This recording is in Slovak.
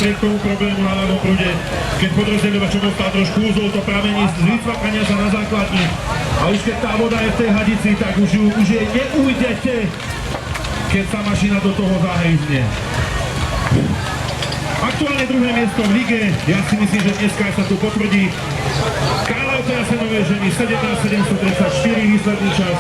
napriek tomu problému na ľavom prúde, keď podrozdeľovač dostal trošku úzol, to pramení z vycvakania sa na základni. A už keď tá voda je v tej hadici, tak už jej neujdete, keď sa mašina do toho zahryzne. Aktuálne druhé miesto v lige, ja si myslím, že dneska sa tu potvrdí. Kráľovce Jasenové ženy 17 734 výsledný čas.